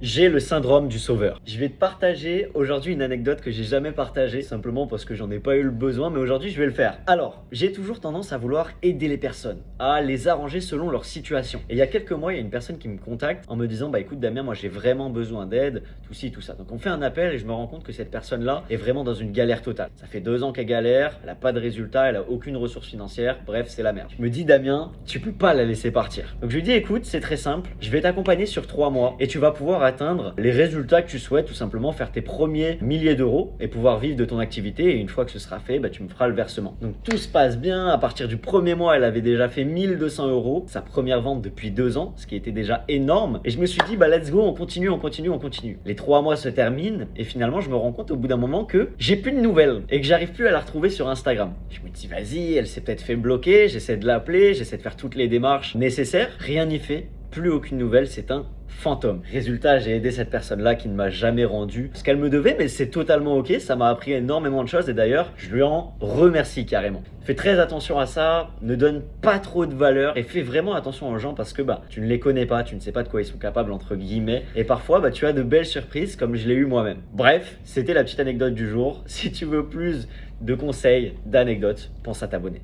J'ai le syndrome du sauveur. Je vais te partager aujourd'hui une anecdote que j'ai jamais partagée, simplement parce que j'en ai pas eu le besoin, mais aujourd'hui je vais le faire. Alors, j'ai toujours tendance à vouloir aider les personnes, à les arranger selon leur situation. Et il y a quelques mois, il y a une personne qui me contacte en me disant bah écoute Damien, moi j'ai vraiment besoin d'aide, tout ci, tout ça. Donc on fait un appel et je me rends compte que cette personne-là est vraiment dans une galère totale. Ça fait 2 ans qu'elle galère, elle a pas de résultat, elle a aucune ressource financière, bref c'est la merde. Je me dis Damien, tu peux pas la laisser partir. Donc je lui dis écoute, c'est très simple, je vais t'accompagner sur 3 mois et tu vas pouvoir atteindre les résultats que tu souhaites, tout simplement faire tes premiers milliers d'euros et pouvoir vivre de ton activité. Et une fois que ce sera fait, bah, tu me feras le versement. Donc tout se passe bien. À partir du premier mois, elle avait déjà fait 1200 euros, sa première vente depuis 2 ans, ce qui était déjà énorme. Et je me suis dit, bah let's go, on continue, on continue, on continue. Les 3 mois se terminent et finalement, je me rends compte au bout d'un moment que j'ai plus de nouvelles et que j'arrive plus à la retrouver sur Instagram. Je me dis, vas-y, elle s'est peut-être fait bloquer. J'essaie de l'appeler, j'essaie de faire toutes les démarches nécessaires. Rien n'y fait. Plus aucune nouvelle, c'est un fantôme. Résultat, j'ai aidé cette personne-là qui ne m'a jamais rendu ce qu'elle me devait, mais c'est totalement ok, ça m'a appris énormément de choses et d'ailleurs, je lui en remercie carrément. Fais très attention à ça, ne donne pas trop de valeur et fais vraiment attention aux gens parce que bah, tu ne les connais pas, tu ne sais pas de quoi ils sont capables entre guillemets et parfois bah, tu as de belles surprises comme je l'ai eu moi-même. Bref, c'était la petite anecdote du jour. Si tu veux plus de conseils, d'anecdotes, pense à t'abonner.